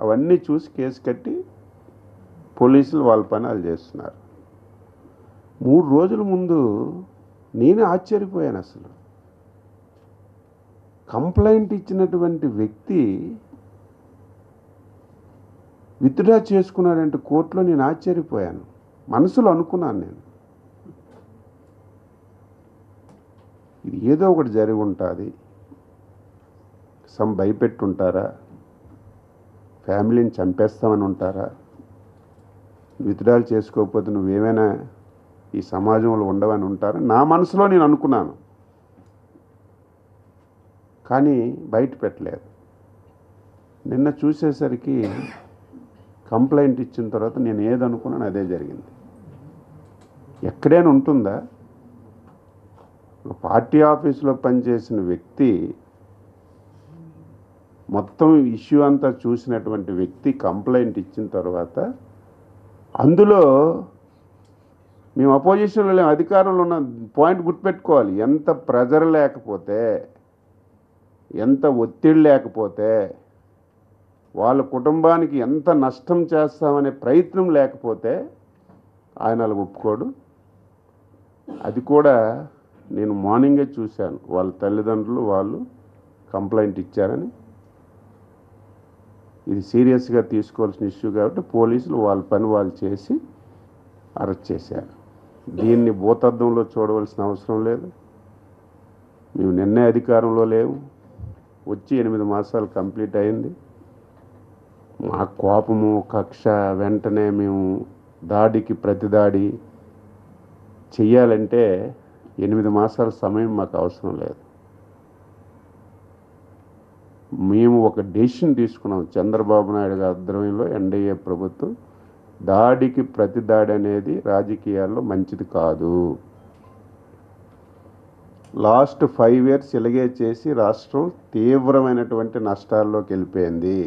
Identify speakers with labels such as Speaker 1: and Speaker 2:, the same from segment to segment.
Speaker 1: అవన్నీ చూసి కేసు కట్టి పోలీసులు వాళ్ళ పని వాళ్ళు చేస్తున్నారు. 3 రోజుల ముందు నేను ఆశ్చర్యపోయాను. అసలు కంప్లైంట్ ఇచ్చినటువంటి వ్యక్తి విత్డ్రా చేసుకున్నాడంటే కోర్టులో నేను ఆశ్చర్యపోయాను. మనసులో అనుకున్నాను నేను, ఇది ఏదో ఒకటి జరిగి ఉంటుంది, భయపెట్టుంటారా, ఫ్యామిలీని చంపేస్తామని ఉంటారా, విత్డ్రాలు చేసుకోకపోతే నువ్వేమైనా ఈ సమాజంలో ఉండవని ఉంటారా, నా మనసులో నేను అనుకున్నాను. కానీ బయట పెట్టలేదు. నిన్న చూసేసరికి కంప్లైంట్ ఇచ్చిన తర్వాత నేను ఏదనుకున్నాను అదే జరిగింది. ఎక్కడైనా ఉంటుందా? ఒక పార్టీ ఆఫీసులో పనిచేసిన వ్యక్తి, మొత్తం ఇష్యూ అంతా చూసినటువంటి వ్యక్తి కంప్లైంట్ ఇచ్చిన తర్వాత అందులో మేము అపోజిషన్లో అధికారంలో ఉన్న పాయింట్ గుర్తుపెట్టుకోవాలి. ఎంత ప్రెజర్ లేకపోతే, ఎంత ఒత్తిడి లేకపోతే, వాళ్ళ కుటుంబానికి ఎంత నష్టం చేస్తామనే ప్రయత్నం లేకపోతే ఆయన అలా ఒప్పుకోడు. అది కూడా నేను మార్నింగే చూశాను. వాళ్ళ తల్లిదండ్రులు వాళ్ళు కంప్లైంట్ ఇచ్చారని, ఇది సీరియస్గా తీసుకోవాల్సిన ఇష్యూ కాబట్టి పోలీసులు వాళ్ళ పని వాళ్ళు చేసి అరెస్ట్ చేశారు. దీన్ని భూతద్దంలో చూడవలసిన అవసరం లేదు. మేము నిన్నే అధికారంలో లేవు, వచ్చి 8 మాసాలు కంప్లీట్ అయింది. మా కోపము కక్ష వెంటనే మేము దాడికి ప్రతిదాడి చెయ్యాలంటే 8 మాసాల సమయం మాకు అవసరం లేదు. మేము ఒక డెసిషన్ తీసుకున్నాం. చంద్రబాబు నాయుడు గారి ఆధ్వర్యంలో ఎన్డీఏ ప్రభుత్వం దాడికి ప్రతిదాడి అనేది రాజకీయాల్లో మంచిది కాదు. లాస్ట్ 5 years ఇలాగే చేసి రాష్ట్రం తీవ్రమైనటువంటి నష్టాల్లోకి వెళ్ళిపోయింది.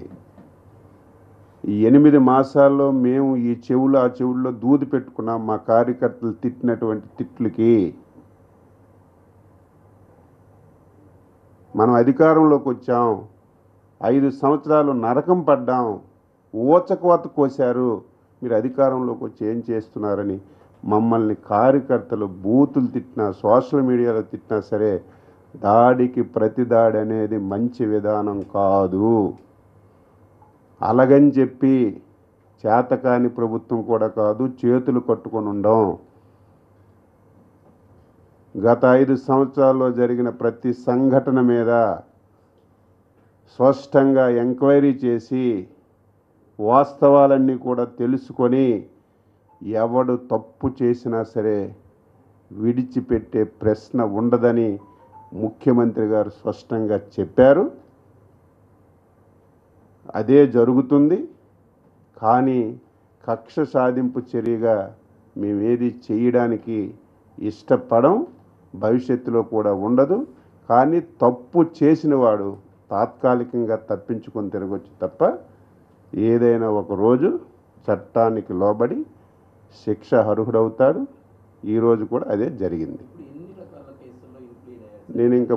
Speaker 1: ఈ 8 మాసాల్లో మేము ఈ చెవులు ఆ చెవుల్లో దూది పెట్టుకున్నాం. మా కార్యకర్తలు తిట్టినటువంటి తిట్లకి మనం అధికారంలోకి వచ్చాం. 5 సంవత్సరాలు నరకం పడ్డాం, ఊచకోత కోశారు, మీరు అధికారంలోకి వచ్చి ఏం చేస్తున్నారని మమ్మల్ని కార్యకర్తలు బూతులు తిట్టినా, సోషల్ మీడియాలో తిట్టినా సరే దాడికి ప్రతిదాడి అనేది మంచి విధానం కాదు. అలాగని చెప్పి చేతకాని ప్రభుత్వం కూడా కాదు, చేతులు కట్టుకొని ఉండం. గత 5 సంవత్సరాల్లో జరిగిన ప్రతి సంఘటన మీద స్పష్టంగా ఎంక్వైరీ చేసి వాస్తవాలన్నీ కూడా తెలుసుకొని ఎవడు తప్పు చేసినా సరే విడిచిపెట్టే ప్రశ్న ఉండదని ముఖ్యమంత్రి గారు స్పష్టంగా చెప్పారు. అదే జరుగుతుంది. కానీ కక్ష సాధింపు చర్యగా మేమేది చేయడానికి ఇష్టపడం, భవిష్యత్తులో కూడా ఉండదు. కానీ తప్పు చేసిన వాడు తాత్కాలికంగా తప్పించుకొని తిరగొచ్చు తప్ప ఏదైనా ఒక రోజు చట్టానికి లోబడి శిక్ష అర్హుడవుతాడు. ఈరోజు కూడా అదే జరిగింది. నేను ఇంకా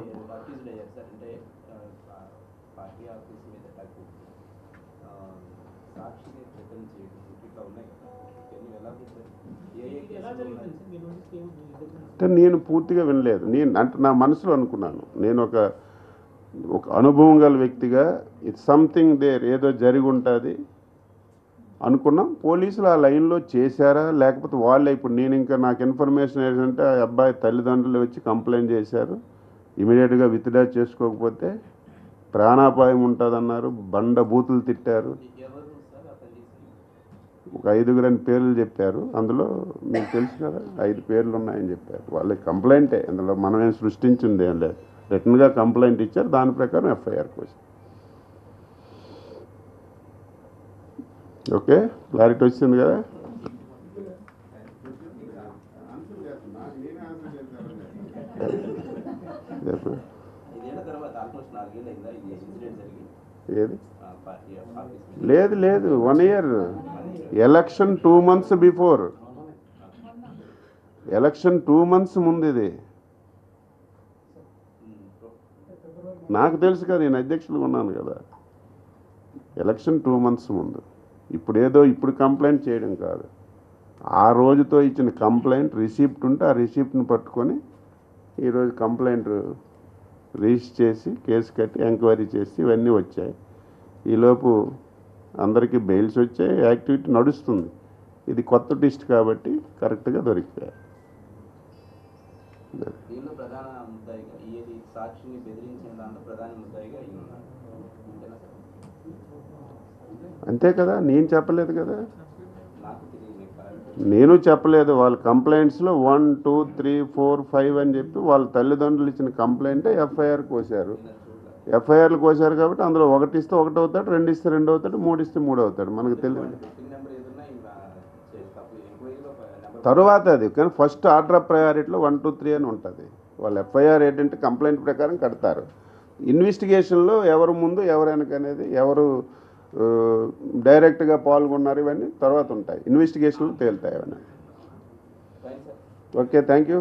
Speaker 1: నేను పూర్తిగా వినలేదు. నా మనసులో అనుకున్నాను, నేను ఒక అనుభవం గల వ్యక్తిగా ఇట్స్ సంథింగ్ దేర్, ఏదో జరిగి ఉంటుంది అనుకున్నాం. పోలీసులు ఆ లైన్లో చేశారా లేకపోతే వాళ్ళే, ఇప్పుడు నేను ఇంకా నాకు ఇన్ఫర్మేషన్ ఏంటంటే ఆ అబ్బాయి తల్లిదండ్రులు వచ్చి కంప్లైంట్ చేశారు, ఇమీడియట్గా విత్డ్రా చేసుకోకపోతే ప్రాణాపాయం ఉంటుందన్నారు, బండ బూతులు తిట్టారు. ఒక 5 పేర్లు చెప్పారు. అందులో మీకు తెలుసు కదా, 5 పేర్లు ఉన్నాయని చెప్పారు. వాళ్ళకి కంప్లైంటే, అందులో మనమేం సృష్టించింది ఏం లేదు. రిటర్న్గా కంప్లైంట్ ఇచ్చారు, దాని ప్రకారం ఎఫ్ఐఆర్ కోసం. ఓకే, క్లారిటీ వచ్చింది కదా. ఏది లేదు లేదు, 1 year. Election 2 months before, election 2 months ముందు. ఇది నాకు తెలుసు కదా, నేను అధ్యక్షులుగా ఉన్నాను కదా. ఎలక్షన్ 2 months ముందు. ఇప్పుడు కంప్లైంట్ చేయడం కాదు, ఆ రోజుతో ఇచ్చిన కంప్లైంట్ రిసిప్ట్ ఉంటే ఆ రిసిప్ట్ని పట్టుకొని ఈరోజు కంప్లైంట్ రిజిస్టర్ చేసి కేసు కట్టి ఎంక్వైరీ చేసి ఇవన్నీ వచ్చాయి. ఈలోపు అందరికీ బెయిల్స్ వచ్చాయి, యాక్టివిటీ నడుస్తుంది. ఇది కొత్త ట్విస్ట్ కాబట్టి కరెక్ట్గా దొరికిపోయారు.
Speaker 2: దీనిలో ప్రధాన ముద్దాయిగా ఏది సాక్షిని బెదిరించిన దాంట్లో ప్రధాన ముద్దాయిగా
Speaker 1: అంతే కదా, నేను చెప్పలేదు కదా,
Speaker 2: నాకు తెలియదు.
Speaker 1: నేను చెప్పలేదు. వాళ్ళ కంప్లైంట్స్లో 1, 2, 3, 4, 5 అని చెప్పి వాళ్ళ తల్లిదండ్రులు ఇచ్చిన కంప్లైంటే ఎఫ్ఐఆర్ కోశారు. ఎఫ్ఐఆర్లు కోశారు కాబట్టి అందులో 1 ఇస్తే 1 అవుతాడు, 2 ఇస్తే 2 అవుతాడు, 3 ఇస్తే 3 అవుతాడు. మనకు తెలియదు తర్వాత అది. కానీ ఫస్ట్ ఆర్డర్ ఆఫ్ ప్రయారిటీలో 1, 2, 3 అని ఉంటుంది. వాళ్ళు ఎఫ్ఐఆర్ ఏంటంటే కంప్లైంట్ ప్రకారం కడతారు. ఇన్వెస్టిగేషన్లో ఎవరు ముందు ఎవరు వెనక అనేది, ఎవరు డైరెక్ట్గా పాల్గొన్నారు ఇవన్నీ తర్వాత ఉంటాయి, ఇన్వెస్టిగేషన్లో తేలుతాయి అవన్నీ. Okay, thank you.